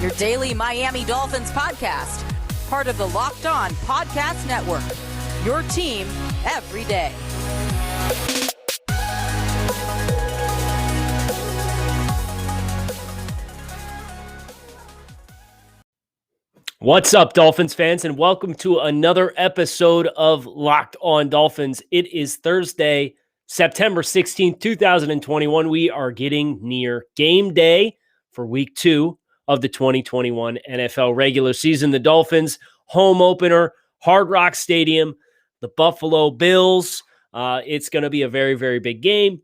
your daily Miami Dolphins podcast, part of the Locked On Podcast Network, your team every day. What's up, Dolphins fans, and welcome to another episode of Locked On Dolphins. It is Thursday, September 16th, 2021. We are getting near game day for week 2 of the 2021 NFL regular season. The Dolphins home opener, Hard Rock Stadium, the Buffalo Bills. It's going to be a very, very big game.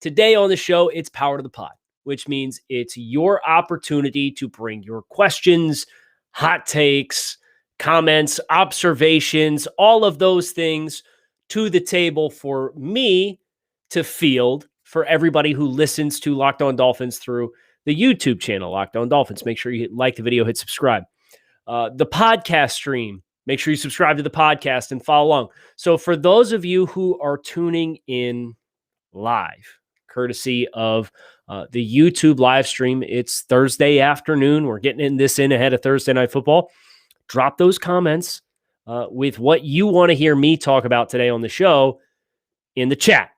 Today on the show, it's Power to the Pod, which means it's your opportunity to bring your questions, hot takes, comments, observations, all of those things to the table for me to field for everybody who listens to Locked On Dolphins through the YouTube channel, Locked On Dolphins. Make sure you like the video, hit subscribe. The podcast stream, make sure you subscribe to the podcast and follow along. So for those of you who are tuning in live, courtesy of the YouTube live stream, it's Thursday afternoon. We're getting this in ahead of Thursday Night Football. Drop those comments with what you want to hear me talk about today on the show in the chat.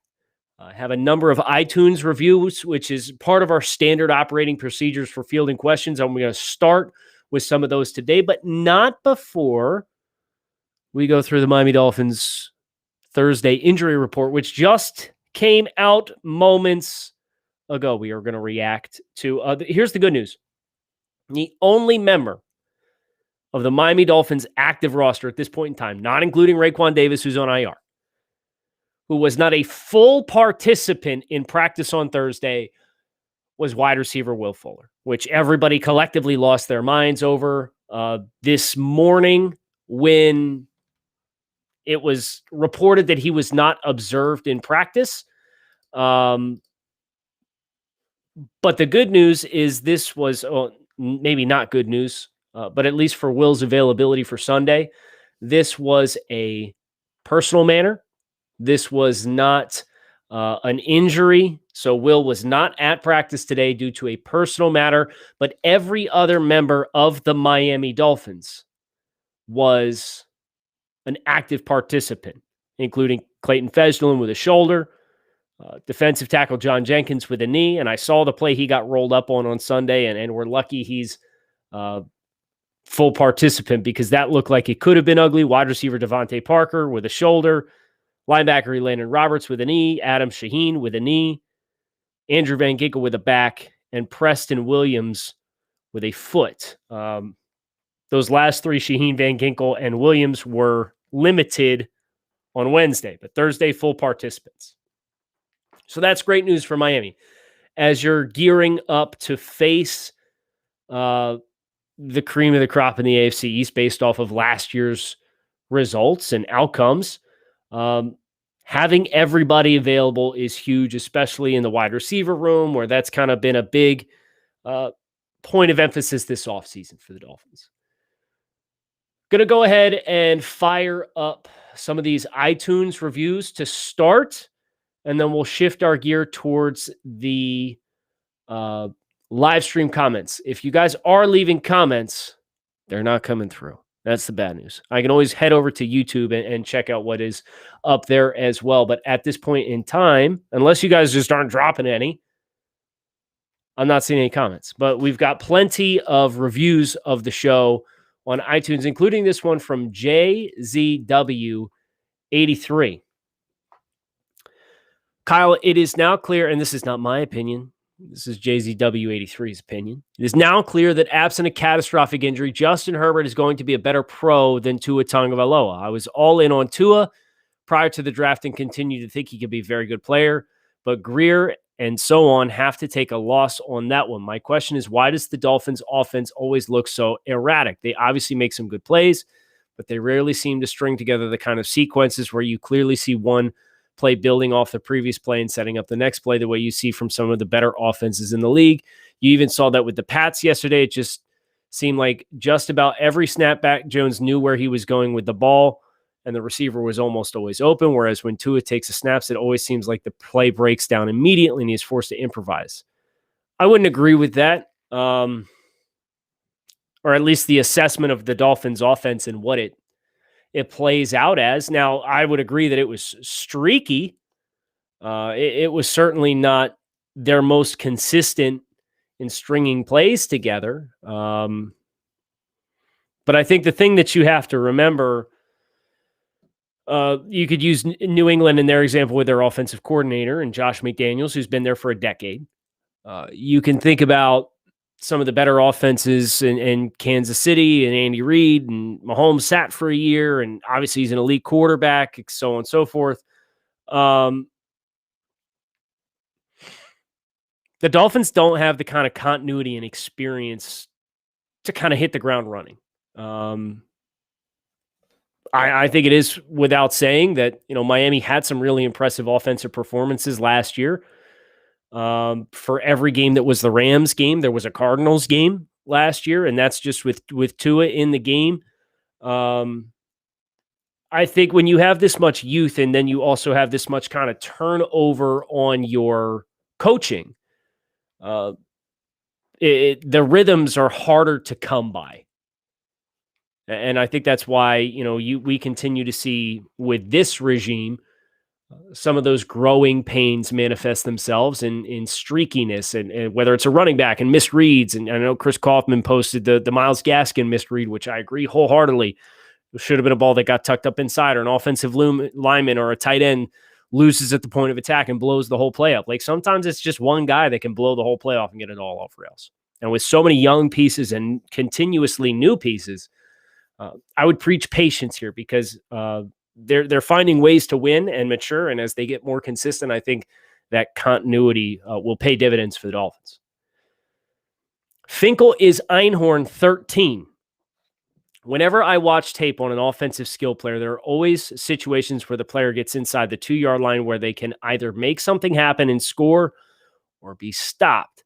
I have a number of iTunes reviews, which is part of our standard operating procedures for fielding questions. I'm going to start with some of those today, but not before we go through the Miami Dolphins Thursday injury report, which just came out moments ago. We are going to react to, here's the good news. The only member of the Miami Dolphins active roster at this point in time, not including Raekwon Davis, who's on IR, who was not a full participant in practice on Thursday, was wide receiver Will Fuller, which everybody collectively lost their minds over this morning when it was reported that he was not observed in practice. But the good news is this was maybe not good news, but at least for Will's availability for Sunday, this was a personal matter. This was not an injury. So Will was not at practice today due to a personal matter, but every other member of the Miami Dolphins was an active participant, including Clayton Fejedelem with a shoulder, defensive tackle John Jenkins with a knee, and I saw the play he got rolled up on Sunday, and we're lucky he's full participant because that looked like it could have been ugly. Wide receiver Devontae Parker with a shoulder, linebacker Landon Roberts with a knee, Adam Shaheen with a knee, Andrew Van Ginkel with a back, and Preston Williams with a foot. Those last three, Shaheen, Van Ginkel, and Williams, were limited on Wednesday, but Thursday, full participants. So that's great news for Miami. As you're gearing up to face the cream of the crop in the AFC East based off of last year's results and outcomes, having everybody available is huge, especially in the wide receiver room, where that's kind of been a big point of emphasis this offseason for the Dolphins. Going to go ahead and fire up some of these iTunes reviews to start, and then we'll shift our gear towards the live stream comments. If you guys are leaving comments, they're not coming through. That's the bad news. I can always head over to YouTube and check out what is up there as well. But at this point in time, unless you guys just aren't dropping any, I'm not seeing any comments. But we've got plenty of reviews of the show on iTunes, including this one from JZW83. Kyle, it is now clear, and this is not my opinion, this is JZW83's opinion. It is now clear that absent a catastrophic injury, Justin Herbert is going to be a better pro than Tua Tagovailoa. I was all in on Tua prior to the draft and continue to think he could be a very good player, but Greer and so on have to take a loss on that one. My question is, why does the Dolphins offense always look so erratic? They obviously make some good plays, but they rarely seem to string together the kind of sequences where you clearly see one play building off the previous play and setting up the next play the way you see from some of the better offenses in the league. You even saw that with the Pats yesterday. It just seemed like just about every snapback, Jones knew where he was going with the ball, and the receiver was almost always open, whereas when Tua takes the snaps, it always seems like the play breaks down immediately and he's forced to improvise. I wouldn't agree with that. or at least the assessment of the Dolphins offense and what it plays out as. Now, I would agree that it was streaky. It was certainly not their most consistent in stringing plays together. But I think the thing that you have to remember, you could use New England in their example with their offensive coordinator and Josh McDaniels, who's been there for a decade. You can think about some of the better offenses in Kansas City and Andy Reid, and Mahomes sat for a year, and obviously he's an elite quarterback, so on and so forth. The Dolphins don't have the kind of continuity and experience to kind of hit the ground running. I think it is without saying that, Miami had some really impressive offensive performances last year. For every game that was the Rams game, there was a Cardinals game last year, and that's just with Tua in the game. I think when you have this much youth and then you also have this much kind of turnover on your coaching, the rhythms are harder to come by. And I think that's why, we continue to see with this regime, some of those growing pains manifest themselves in streakiness, and whether it's a running back and misreads. And I know Chris Kaufman posted the Myles Gaskin misread, which I agree wholeheartedly. It should have been a ball that got tucked up inside, or an offensive lineman or a tight end loses at the point of attack and blows the whole play up. Like, sometimes it's just one guy that can blow the whole play off and get it all off rails. And with so many young pieces and continuously new pieces, I would preach patience here, because they're finding ways to win and mature. And as they get more consistent, I think that continuity will pay dividends for the Dolphins. Finkel is Einhorn 13. Whenever I watch tape on an offensive skill player, there are always situations where the player gets inside the 2-yard line where they can either make something happen and score or be stopped.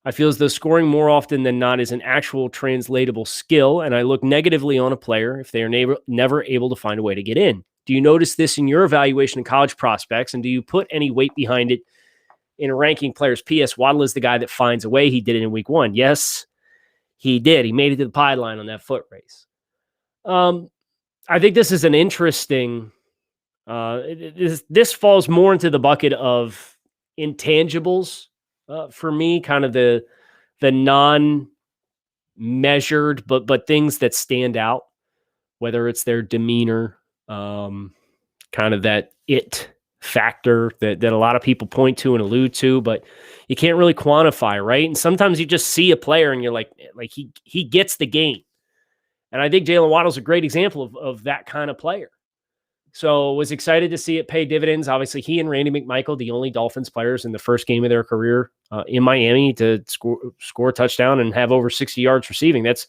I feel as though scoring more often than not is an actual translatable skill, and I look negatively on a player if they are never able to find a way to get in. Do you notice this in your evaluation of college prospects, and do you put any weight behind it in ranking players? P.S. Waddle is the guy that finds a way. He did it in week 1. Yes, he did. He made it to the pie line on that foot race. I think this is an interesting this falls more into the bucket of intangibles for me, kind of the non-measured but things that stand out, whether it's their demeanor, kind of that it factor that a lot of people point to and allude to, but you can't really quantify, right? And sometimes you just see a player and you're like he gets the game. And I think Jalen Waddle's a great example of that kind of player. So was excited to see it pay dividends. Obviously, he and Randy McMichael, the only Dolphins players in the first game of their career in Miami to score a touchdown and have over 60 yards receiving. That's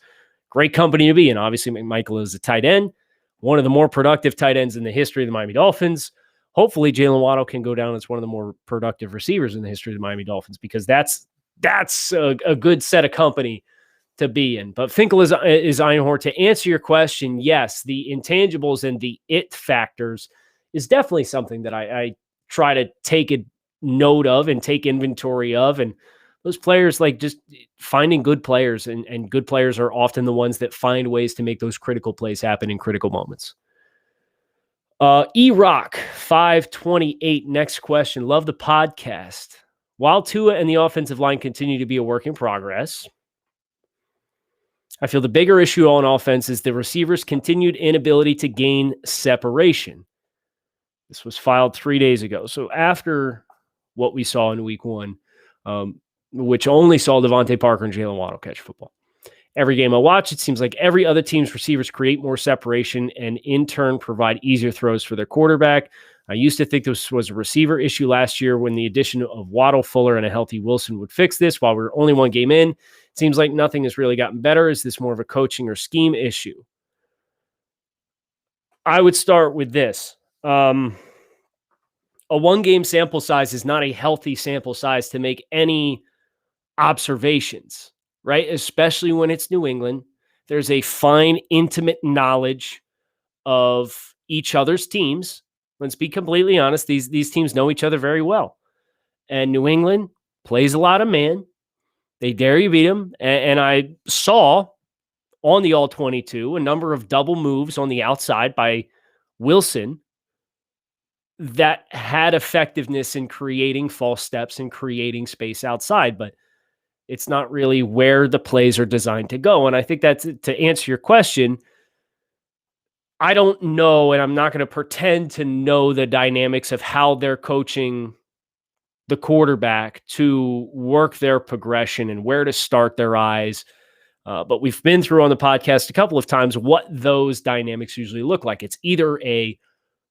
great company to be in. Obviously, McMichael is a tight end, one of the more productive tight ends in the history of the Miami Dolphins. Hopefully, Jalen Waddle can go down as one of the more productive receivers in the history of the Miami Dolphins, because that's a good set of company to be in. But Finkel is Einhorn. To answer your question, yes, the intangibles and the it factors is definitely something that I try to take a note of and take inventory of. And those players, like, just finding good players, and good players are often the ones that find ways to make those critical plays happen in critical moments. E-Rock 528. Next question. Love the podcast. While Tua and the offensive line continue to be a work in progress, I feel the bigger issue on offense is the receivers' continued inability to gain separation. This was filed 3 days ago. So after what we saw in week 1, which only saw Devontae Parker and Jalen Waddle catch football. Every game I watch, it seems like every other team's receivers create more separation and in turn provide easier throws for their quarterback. I used to think this was a receiver issue last year, when the addition of Waddle, Fuller, and a healthy Wilson would fix this. While we're only one game in, it seems like nothing has really gotten better. Is this more of a coaching or scheme issue? I would start with this. A one-game sample size is not a healthy sample size to make any observations, right? Especially when it's New England. There's a fine, intimate knowledge of each other's teams. Let's be completely honest. These teams know each other very well. And New England plays a lot of man. They dare you beat them. And I saw on the all-22, a number of double moves on the outside by Wilson that had effectiveness in creating false steps and creating space outside, but it's not really where the plays are designed to go. And I think that's, to answer your question, I don't know, and I'm not going to pretend to know the dynamics of how they're coaching the quarterback to work their progression and where to start their eyes. But we've been through on the podcast a couple of times what those dynamics usually look like. It's either a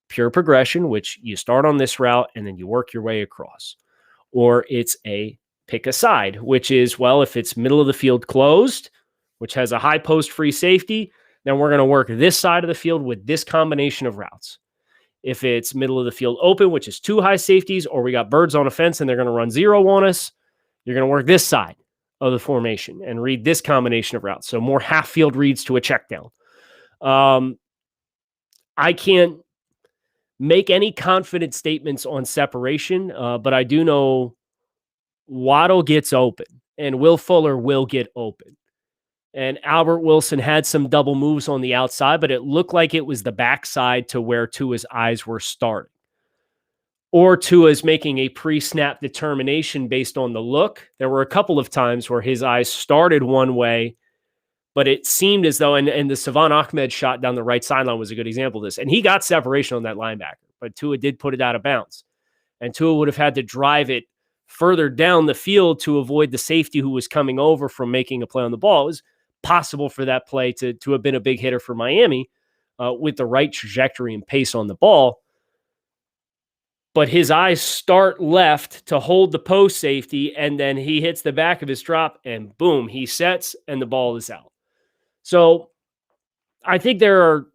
pure progression, which you start on this route and then you work your way across, or it's a pick a side, which is, well, if it's middle of the field closed, which has a high post free safety, then we're going to work this side of the field with this combination of routes. If it's middle of the field open, which is two high safeties, or we got birds on a fence and they're going to run zero on us, you're going to work this side of the formation and read this combination of routes. So more half field reads to a check down. I can't make any confident statements on separation, but I do know Waddle gets open and Will Fuller will get open. And Albert Wilson had some double moves on the outside, but it looked like it was the backside to where Tua's eyes were starting. Or Tua's making a pre-snap determination based on the look. There were a couple of times where his eyes started one way, but it seemed as though, and the Savon Ahmed shot down the right sideline was a good example of this. And he got separation on that linebacker, but Tua did put it out of bounds. And Tua would have had to drive it further down the field to avoid the safety who was coming over from making a play on the ball. It was possible for that play to have been a big hitter for Miami with the right trajectory and pace on the ball. But his eyes start left to hold the post safety, and then he hits the back of his drop, and boom, he sets, and the ball is out. So I think there are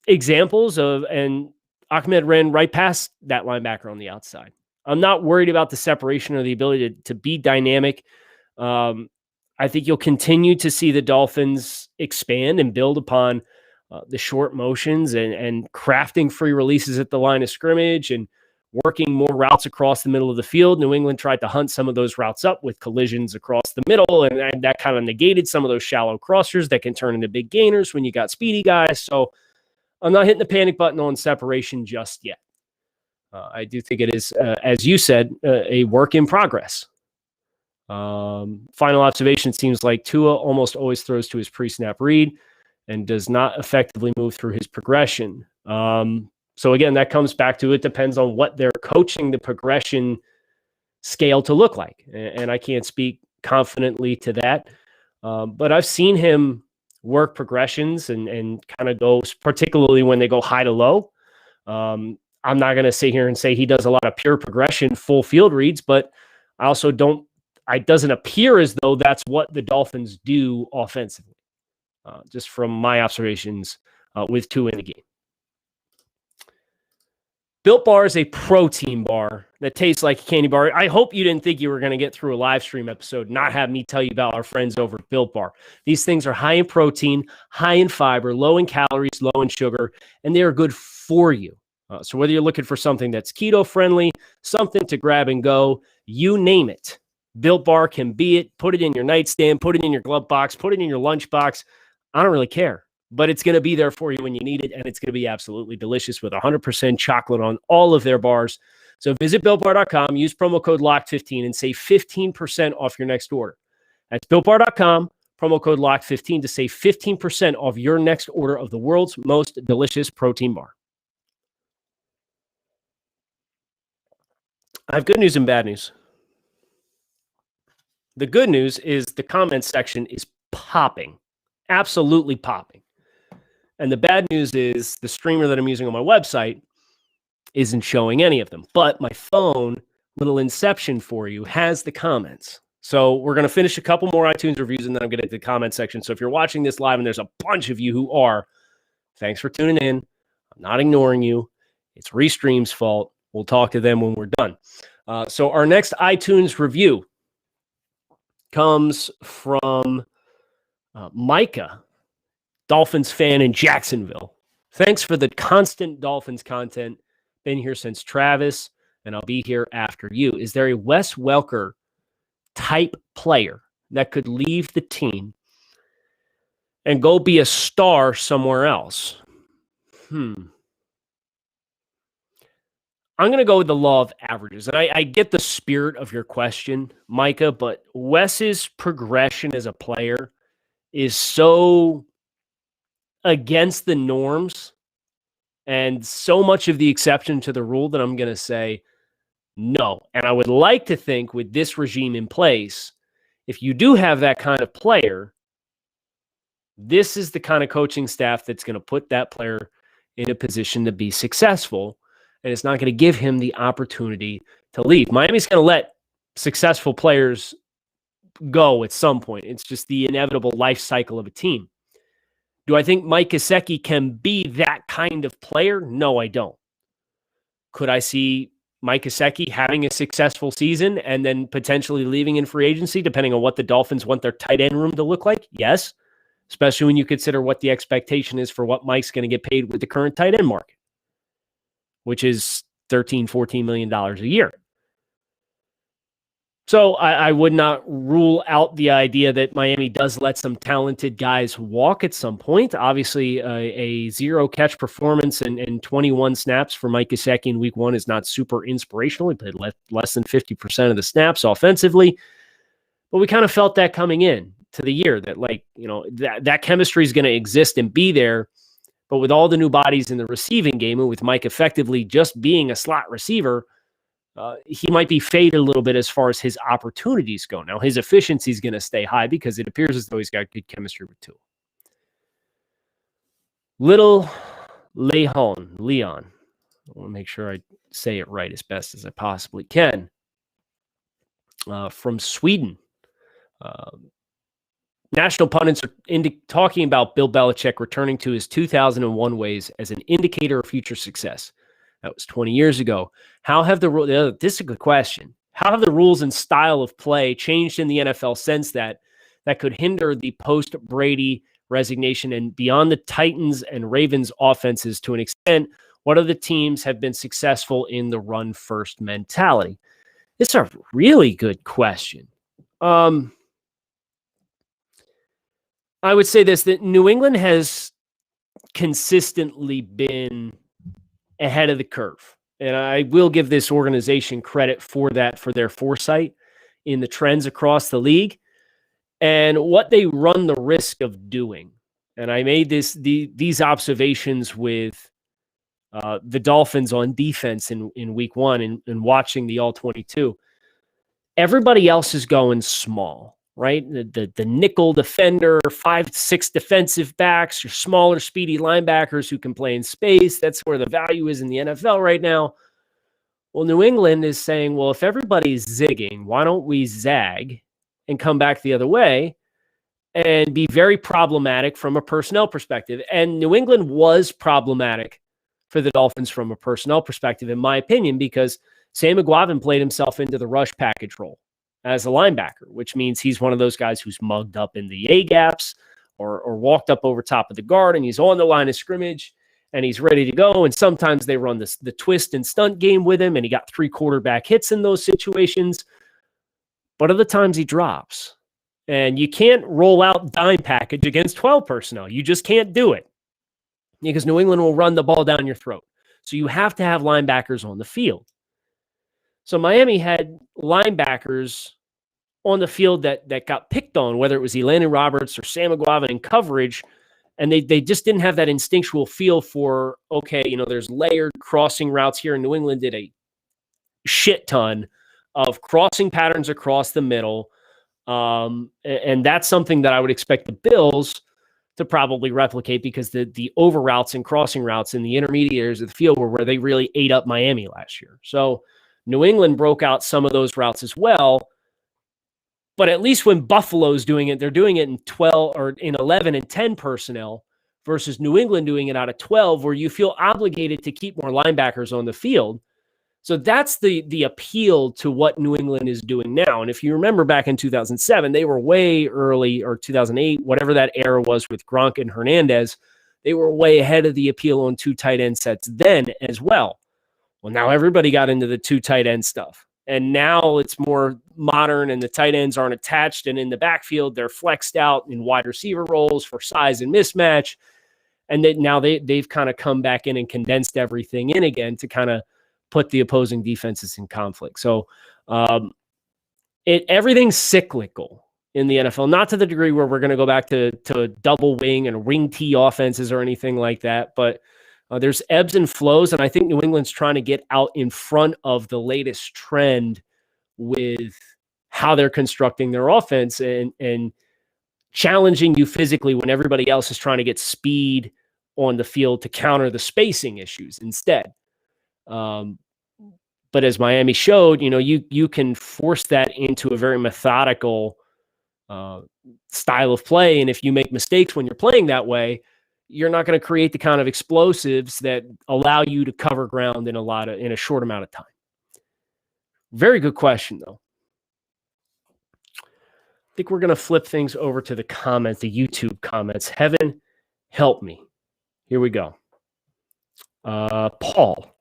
examples of, and Ahmed ran right past that linebacker on the outside. I'm not worried about the separation or the ability to be dynamic. I think you'll continue to see the Dolphins expand and build upon the short motions and crafting free releases at the line of scrimmage and working more routes across the middle of the field. New England tried to hunt some of those routes up with collisions across the middle, and that kind of negated some of those shallow crossers that can turn into big gainers when you got speedy guys. So I'm not hitting the panic button on separation just yet. I do think it is, as you said, a work in progress. Final observation, seems like Tua almost always throws to his pre-snap read and does not effectively move through his progression. So again, that comes back to, it depends on what they're coaching the progression scale to look like. And I can't speak confidently to that. But I've seen him work progressions and kind of go, particularly when they go high to low. I'm not going to sit here and say he does a lot of pure progression, full field reads, but I also don't, it doesn't appear as though that's what the Dolphins do offensively, just from my observations with Tua in the game. Built Bar is a protein bar that tastes like a candy bar. I hope you didn't think you were going to get through a live stream episode, not have me tell you about our friends over at Built Bar. These things are high in protein, high in fiber, low in calories, low in sugar, and they are good for you. So whether you're looking for something that's keto friendly, something to grab and go, you name it, Built Bar can be it. Put it in your nightstand, put it in your glove box, put it in your lunch box. I don't really care. But it's going to be there for you when you need it, and it's going to be absolutely delicious with 100% chocolate on all of their bars. So visit BuiltBar.com, use promo code LOCK15, and save 15% off your next order. That's BuiltBar.com, promo code LOCK15 to save 15% off your next order of the world's most delicious protein bar. I have good news and bad news. The good news is the comments section is popping, absolutely popping. And the bad news is the streamer that I'm using on my website isn't showing any of them. But my phone, little inception for you, has the comments. So we're going to finish a couple more iTunes reviews, and then I'm going to get to the comment section. So if you're watching this live, and there's a bunch of you who are, thanks for tuning in. I'm not ignoring you. It's Restream's fault. We'll talk to them when we're done. So our next iTunes review comes from Micah, Dolphins fan in Jacksonville. Thanks for the constant Dolphins content. Been here since Travis, and I'll be here after you. Is there a Wes Welker type player that could leave the team and go be a star somewhere else? I'm going to go with the law of averages. And I get the spirit of your question, Micah, but Wes's progression as a player is so against the norms and so much of the exception to the rule that I'm going to say no. And I would like to think with this regime in place, if you do have that kind of player, this is the kind of coaching staff that's going to put that player in a position to be successful. And it's not going to give him the opportunity to leave. Miami's going to let successful players go at some point. It's just the inevitable life cycle of a team. Do I think Mike Gesicki can be that kind of player? No, I don't. Could I see Mike Gesicki having a successful season and then potentially leaving in free agency, depending on what the Dolphins want their tight end room to look like? Yes, especially when you consider what the expectation is for what Mike's going to get paid with the current tight end market, which is $13-14 million a year. So I would not rule out the idea that Miami does let some talented guys walk at some point. Obviously, a zero-catch performance and 21 snaps for Mike Gesicki in week one is not super inspirational. He played less than 50% of the snaps offensively. But we kind of felt that coming in to the year that, that chemistry is going to exist and be there. But with all the new bodies in the receiving game and with Mike effectively just being a slot receiver, he might be faded a little bit as far as his opportunities go. Now, his efficiency is going to stay high because it appears as though he's got good chemistry with Tua. Little Leon. I want to make sure I say it right as best as I possibly can. From Sweden. National pundits are talking about Bill Belichick returning to his 2001 ways as an indicator of future success. That was 20 years ago. How have the rules? This is a good question. How have the rules and style of play changed in the NFL since that could hinder the post-Brady resignation and beyond the Titans and Ravens offenses to an extent? What other teams have been successful in the run-first mentality? It's a really good question. I would say this, that New England has consistently been ahead of the curve. And I will give this organization credit for that, for their foresight in the trends across the league and what they run the risk of doing. And I made these observations with the Dolphins on defense in week one and watching the All-22. Everybody else is going small, right? The nickel defender, 5'6" defensive backs, your smaller, speedy linebackers who can play in space. That's where the value is in the NFL right now. Well, New England is saying, well, if everybody's zigging, why don't we zag and come back the other way and be very problematic from a personnel perspective? And New England was problematic for the Dolphins from a personnel perspective, in my opinion, because Sam McGuavin played himself into the rush package role as a linebacker, which means he's one of those guys who's mugged up in the A-gaps or walked up over top of the guard, and he's on the line of scrimmage, and he's ready to go. And sometimes they run the twist and stunt game with him, and he got 3 quarterback hits in those situations. But other times he drops. And you can't roll out dime package against 12 personnel. You just can't do it because New England will run the ball down your throat. So you have to have linebackers on the field. So Miami had linebackers on the field that got picked on, whether it was Elandon Roberts or Sam McGuavin in coverage, and they just didn't have that instinctual feel for, okay, there's layered crossing routes here. In New England did a shit ton of crossing patterns across the middle, and that's something that I would expect the Bills to probably replicate because the over routes and crossing routes in the intermediate areas of the field were where they really ate up Miami last year. So New England broke out some of those routes as well, but at least when Buffalo's doing it, they're doing it in 12 or in 11 and 10 personnel versus New England doing it out of 12, where you feel obligated to keep more linebackers on the field. So that's the appeal to what New England is doing now. And if you remember back in 2007, they were way early, or 2008, whatever that era was with Gronk and Hernandez, they were way ahead of the appeal on 2 tight end sets then as well. Well, now everybody got into the 2 tight end stuff. And now it's more modern, and the tight ends aren't attached. And in the backfield, they're flexed out in wide receiver roles for size and mismatch. And then now they've kind of come back in and condensed everything in again to kind of put the opposing defenses in conflict. So everything's cyclical in the NFL, not to the degree where we're going to go back to double wing and wing T offenses or anything like that. But there's ebbs and flows, and I think New England's trying to get out in front of the latest trend with how they're constructing their offense and challenging you physically when everybody else is trying to get speed on the field to counter the spacing issues instead. But as Miami showed, you can force that into a very methodical style of play. And if you make mistakes when you're playing that way, you're not going to create the kind of explosives that allow you to cover ground in a short amount of time. Very good question, though. I think we're going to flip things over to the comments, the YouTube comments. Heaven, help me. Here we go. Paul,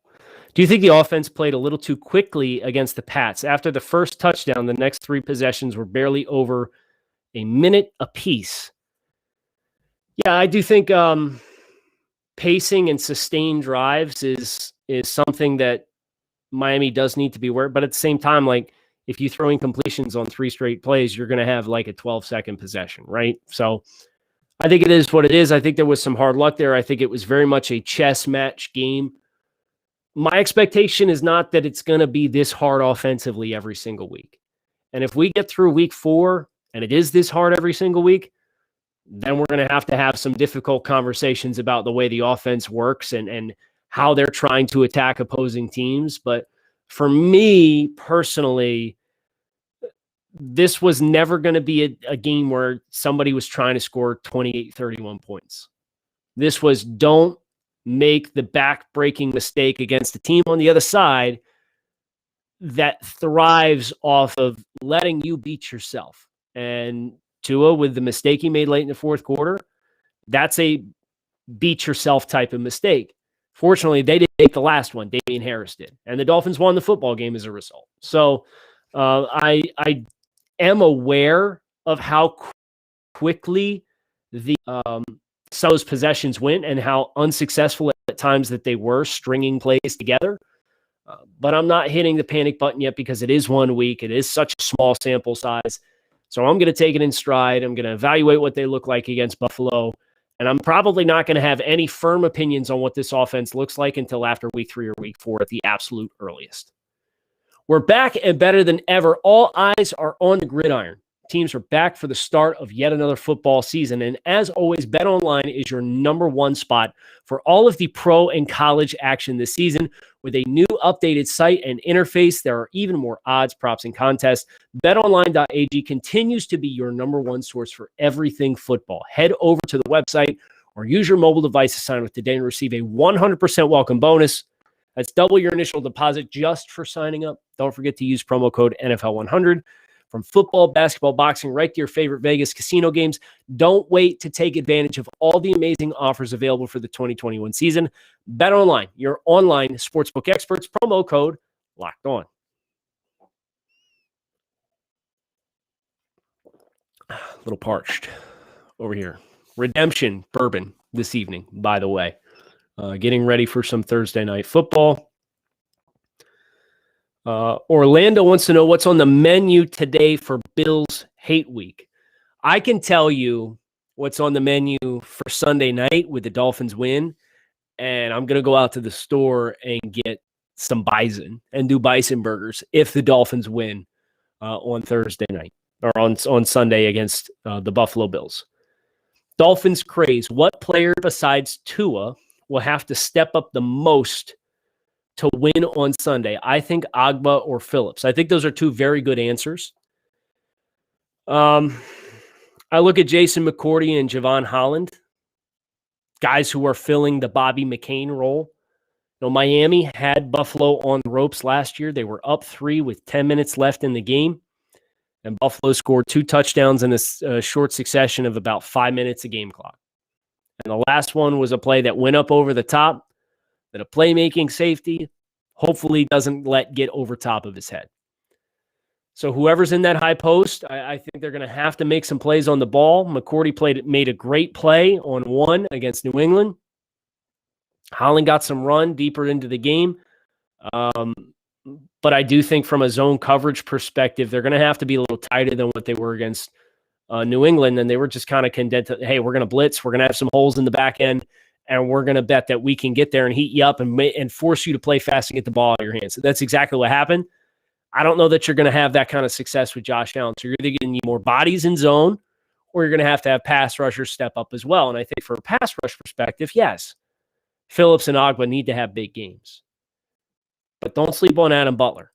do you think the offense played a little too quickly against the Pats? After the first touchdown, the next 3 possessions were barely over a minute apiece. Yeah, I do think pacing and sustained drives is something that Miami does need to be aware. But at the same time, like if you throw in completions on 3 straight plays, you're going to have like a 12-second possession, right? So I think it is what it is. I think there was some hard luck there. I think it was very much a chess match game. My expectation is not that it's going to be this hard offensively every single week. And if we get through week 4 and it is this hard every single week, then we're going to have some difficult conversations about the way the offense works and how they're trying to attack opposing teams. But for me personally, this was never going to be a game where somebody was trying to score 28, 31 points. This was don't make the back-breaking mistake against the team on the other side that thrives off of letting you beat yourself. And Tua, with the mistake he made late in the fourth quarter, that's a beat-yourself type of mistake. Fortunately, they didn't make the last one. Damian Harris did. And the Dolphins won the football game as a result. So I am aware of how quickly those possessions went and how unsuccessful at times that they were stringing plays together. But I'm not hitting the panic button yet because it is 1 week. It is such a small sample size. So I'm going to take it in stride. I'm going to evaluate what they look like against Buffalo. And I'm probably not going to have any firm opinions on what this offense looks like until after week 3 or week 4 at the absolute earliest. We're back and better than ever. All eyes are on the gridiron. Teams are back for the start of yet another football season. And as always, BetOnline is your number one spot for all of the pro and college action this season. With a new updated site and interface, there are even more odds, props, and contests. BetOnline.ag continues to be your number one source for everything football. Head over to the website or use your mobile device to sign up today and receive a 100% welcome bonus. That's double your initial deposit just for signing up. Don't forget to use promo code NFL100. From football, basketball, boxing, right to your favorite Vegas casino games. Don't wait to take advantage of all the amazing offers available for the 2021 season. BetOnline, your online sportsbook experts. Promo code Locked On. A little parched over here. Redemption bourbon this evening, by the way. Getting ready for some Thursday night football. Orlando wants to know what's on the menu today for Bills Hate Week. I can tell you what's on the menu for Sunday night with the Dolphins win, and I'm going to go out to the store and get some bison and do bison burgers if the Dolphins win on Thursday night or on Sunday against the Buffalo Bills. Dolphins craze. What player besides Tua will have to step up the most to win on Sunday? I think Agba or Phillips. I think those are 2 very good answers. I look at Jason McCourty and Javon Holland, guys who are filling the Bobby McCain role. Miami had Buffalo on the ropes last year. They were up 3 with 10 minutes left in the game, and Buffalo scored 2 touchdowns in a short succession of about 5 minutes of game clock. And the last one was a play that went up over the top that a playmaking safety hopefully doesn't let get over top of his head. So whoever's in that high post, I think they're going to have to make some plays on the ball. McCourty made a great play on one against New England. Holland got some run deeper into the game. But I do think from a zone coverage perspective, they're going to have to be a little tighter than what they were against New England. And they were just kind of condensed. Hey, we're going to blitz. We're going to have some holes in the back end. And we're going to bet that we can get there and heat you up and force you to play fast and get the ball out of your hands. So that's exactly what happened. I don't know that you're going to have that kind of success with Josh Allen. So you're either going to need more bodies in zone, or you're going to have pass rushers step up as well. And I think from a pass rush perspective, yes, Phillips and Ogba need to have big games. But don't sleep on Adam Butler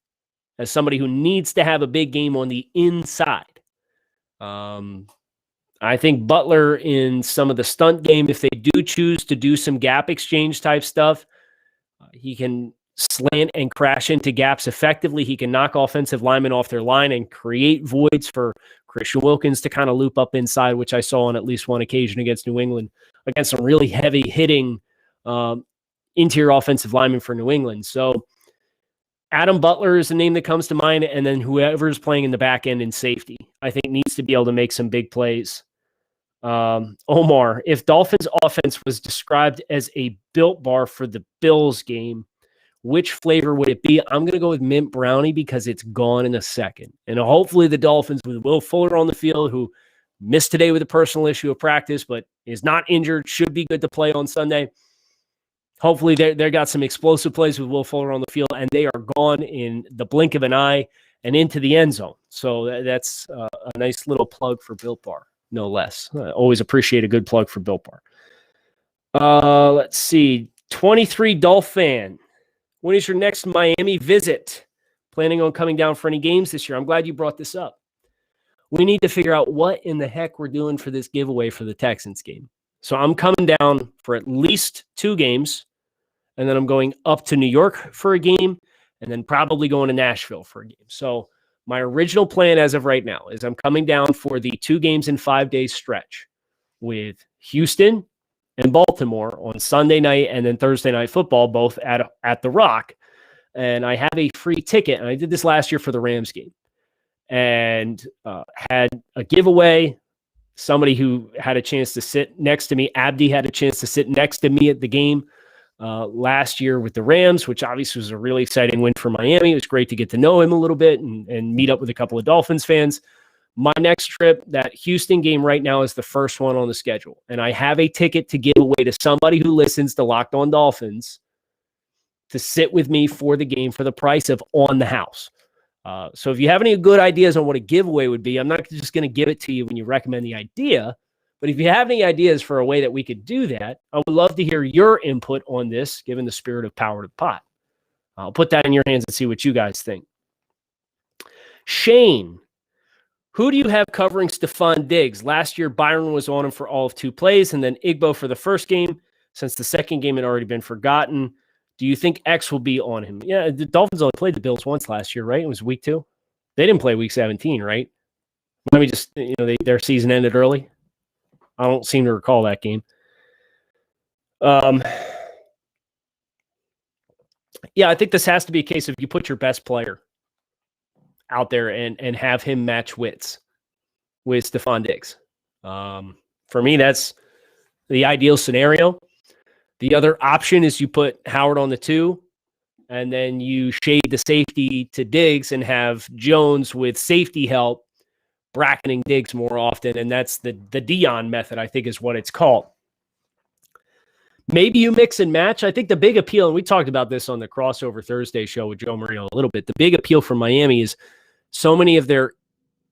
as somebody who needs to have a big game on the inside. I think Butler in some of the stunt game, if they do choose to do some gap exchange type stuff, he can slant and crash into gaps effectively. He can knock offensive linemen off their line and create voids for Christian Wilkins to kind of loop up inside, which I saw on at least one occasion against New England, against some really heavy hitting interior offensive linemen for New England. So Adam Butler is the name that comes to mind, and then whoever's playing in the back end in safety, I think needs to be able to make some big plays. Omar, if Dolphins offense was described as a Built Bar for the Bills game, which flavor would it be? I'm going to go with mint brownie because it's gone in a second. And hopefully the Dolphins with Will Fuller on the field, who missed today with a personal issue of practice, but is not injured, should be good to play on Sunday. Hopefully they got some explosive plays with Will Fuller on the field, and they are gone in the blink of an eye and into the end zone. So that's a nice little plug for Built Bar, no less. I always appreciate a good plug for Built Bar. Let's see. 23 Dolph fan. When is your next Miami visit? Planning on coming down for any games this year? I'm glad you brought this up. We need to figure out what in the heck we're doing for this giveaway for the Texans game. So I'm coming down for at least 2 games, and then I'm going up to New York for a game, and then probably going to Nashville for a game. So my original plan as of right now is I'm coming down for the 2 games in 5 days stretch with Houston and Baltimore on Sunday night, and then Thursday night football, both at the Rock. And I have a free ticket, and I did this last year for the Rams game, and had a giveaway. Somebody who had a chance to sit next to me, Abdi, had a chance to sit next to me at the game last year with the Rams, which obviously was a really exciting win for Miami. It was great to get to know him a little bit and meet up with a couple of Dolphins fans. My next trip, that Houston game right now, is the first one on the schedule. And I have a ticket to give away to somebody who listens to Locked On Dolphins to sit with me for the game for the price of on the house. So if you have any good ideas on what a giveaway would be, I'm not just going to give it to you when you recommend the idea. But if you have any ideas for a way that we could do that, I would love to hear your input on this, given the spirit of Power to the Pot. I'll put that in your hands and see what you guys think. Shane. Who do you have covering Stephon Diggs? Last year, Byron was on him for all of 2 plays, and then Igbo for the first game, since the second game had already been forgotten. Do you think X will be on him? Yeah, the Dolphins only played the Bills once last year, right? It was week 2. They didn't play week 17, right? Let me just, their season ended early. I don't seem to recall that game. Yeah, I think this has to be a case of you put your best player out there and have him match wits with Stephon Diggs. For me, that's the ideal scenario. The other option is you put Howard on the 2, and then you shade the safety to Diggs and have Jones with safety help bracketing Diggs more often, and that's the Dion method, I think is what it's called. Maybe you mix and match. I think the big appeal, and we talked about this on the Crossover Thursday show with Joe Marino a little bit, the big appeal for Miami is so many of their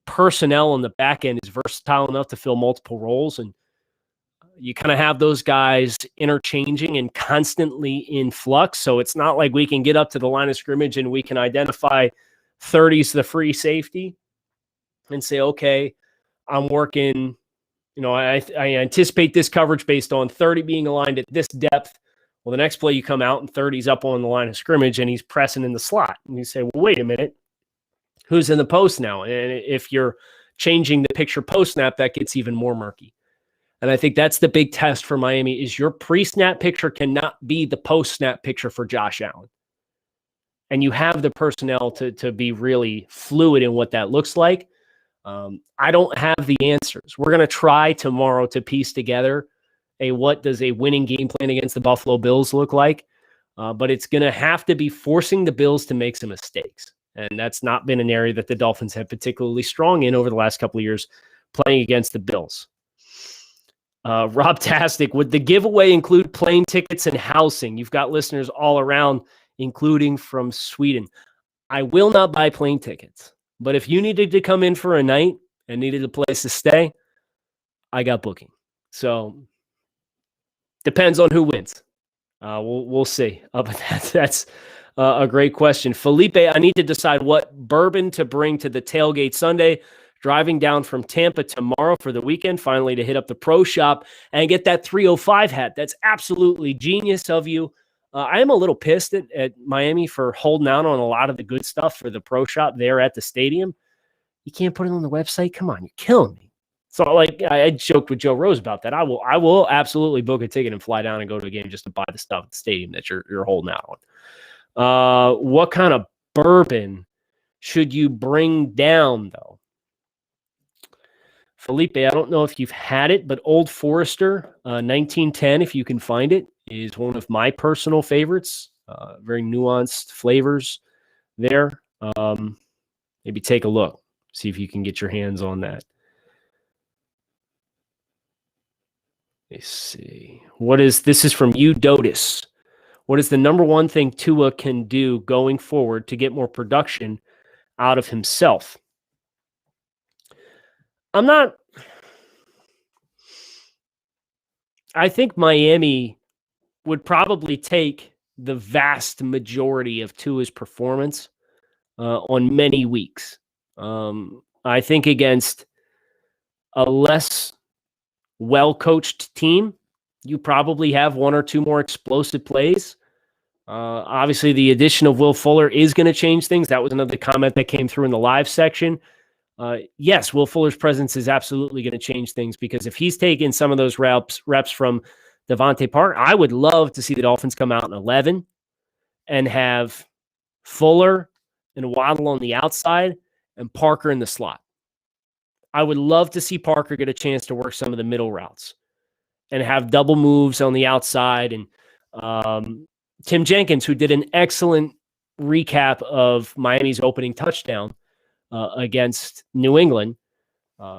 personnel on the back end is versatile enough to fill multiple roles, and you kind of have those guys interchanging and constantly in flux. So it's not like we can get up to the line of scrimmage and we can identify 30's the free safety and say, okay, I'm working, I anticipate this coverage based on 30 being aligned at this depth. Well, the next play you come out and 30's up on the line of scrimmage and he's pressing in the slot. And you say, well, wait a minute, who's in the post now? And if you're changing the picture post-snap, that gets even more murky. And I think that's the big test for Miami is your pre-snap picture cannot be the post-snap picture for Josh Allen. and you have the personnel to be really fluid in what that looks like. I don't have the answers. We're going to try tomorrow to piece together what does a winning game plan against the Buffalo Bills look like. But it's going to have to be forcing the Bills to make some mistakes. And that's not been an area that the Dolphins have particularly strong in over the last couple of years playing against the Bills. Rob Tastic, would the giveaway include plane tickets and housing? You've got listeners all around, including from Sweden. I will not buy plane tickets, but if you needed to come in for a night and needed a place to stay, I got booking. So depends on who wins. We'll see. But that's a great question. Felipe, I need to decide what bourbon to bring to the tailgate Sunday. Driving down from Tampa tomorrow for the weekend, finally to hit up the pro shop and get that 305 hat. That's absolutely genius of you. I am a little pissed at Miami for holding out on a lot of the good stuff for the pro shop there at the stadium. You can't put it on the website? Come on, you're killing me. So, like, I joked with Joe Rose about that. I will absolutely book a ticket and fly down and go to a game just to buy the stuff at the stadium that you're holding out on. What kind of bourbon should you bring down, though? Felipe, I don't know if you've had it, but Old Forester 1910, if you can find it, is one of my personal favorites. Very nuanced flavors there. Maybe take a look. See if you can get your hands on that. Let's see. This is from you, Dotis. What is the number one thing Tua can do going forward to get more production out of himself? I think Miami would probably take the vast majority of Tua's performance on many weeks. I think against a less well-coached team, you probably have one or two more explosive plays. Obviously, the addition of Will Fuller is going to change things. That was another comment that came through in the live section. Yes, Will Fuller's presence is absolutely going to change things because if he's taking some of those reps from Devontae Parker, I would love to see the Dolphins come out in 11 and have Fuller and Waddle on the outside and Parker in the slot. I would love to see Parker get a chance to work some of the middle routes and have double moves on the outside. And Tim Jenkins, who did an excellent recap of Miami's opening touchdown against New England.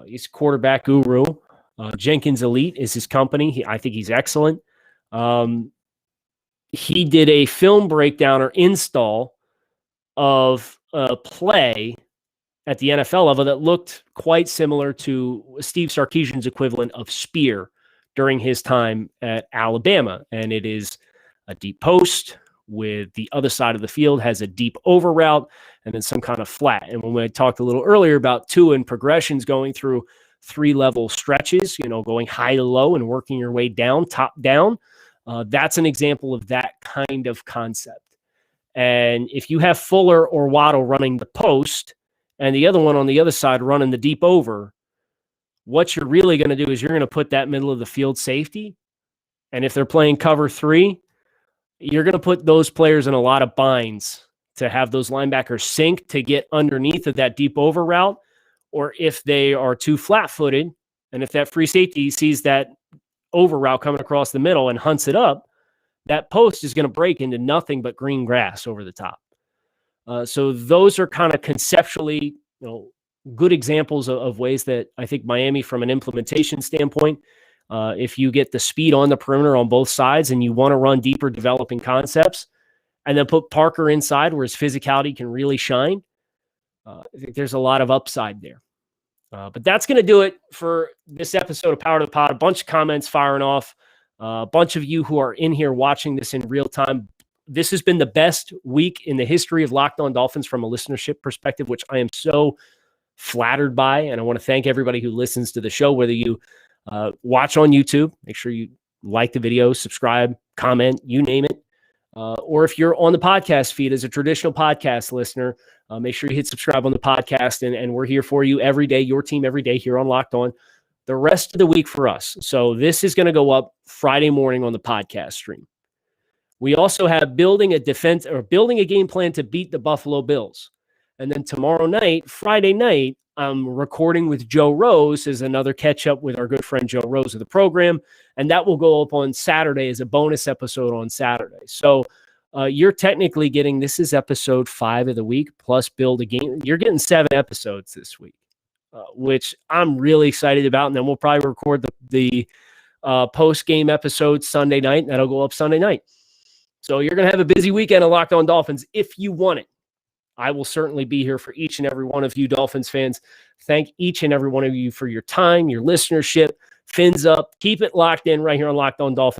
He's quarterback guru. Jenkins Elite is his company. I think he's excellent. He did a film breakdown or install of a play at the NFL level that looked quite similar to Steve Sarkisian's equivalent of Spear during his time at Alabama. And it is a deep post with the other side of the field has a deep over route and then some kind of flat. And when we talked a little earlier about Tua and progressions going through 3-level stretches, going high to low and working your way down, top down, that's an example of that kind of concept. And if you have Fuller or Waddle running the post and the other one on the other side running the deep over, what you're really going to do is you're going to put that middle of the field safety. And if they're playing cover 3, you're going to put those players in a lot of binds to have those linebackers sink to get underneath of that deep over route. Or if they are too flat-footed, and if that free safety sees that over route coming across the middle and hunts it up, that post is going to break into nothing but green grass over the top. So those are kind of conceptually, good examples of ways that I think Miami, from an implementation standpoint, if you get the speed on the perimeter on both sides and you want to run deeper developing concepts and then put Parker inside where his physicality can really shine, I think there's a lot of upside there. But that's going to do it for this episode of Power to the Pod. A bunch of comments firing off. A bunch of you who are in here watching this in real time. This has been the best week in the history of Locked On Dolphins from a listenership perspective, which I am so flattered by. And I want to thank everybody who listens to the show, whether you watch on YouTube, make sure you like the video, subscribe, comment, you name it. Or if you're on the podcast feed as a traditional podcast listener, make sure you hit subscribe on the podcast. And we're here for you every day, your team every day here on Locked On, the rest of the week for us. So this is going to go up Friday morning on the podcast stream. We also have building a game plan to beat the Buffalo Bills. And then tomorrow night, Friday night, I'm recording with Joe Rose as another catch up with our good friend Joe Rose of the program. And that will go up on Saturday as a bonus episode on Saturday. So you're technically getting, this is episode 5 of the week plus build a game. You're getting 7 episodes this week, which I'm really excited about. And then we'll probably record the post-game episode Sunday night. That'll go up Sunday night. So you're going to have a busy weekend of Locked On Dolphins if you want it. I will certainly be here for each and every one of you Dolphins fans. Thank each and every one of you for your time, your listenership. Fins up. Keep it locked in right here on Locked On Dolphins.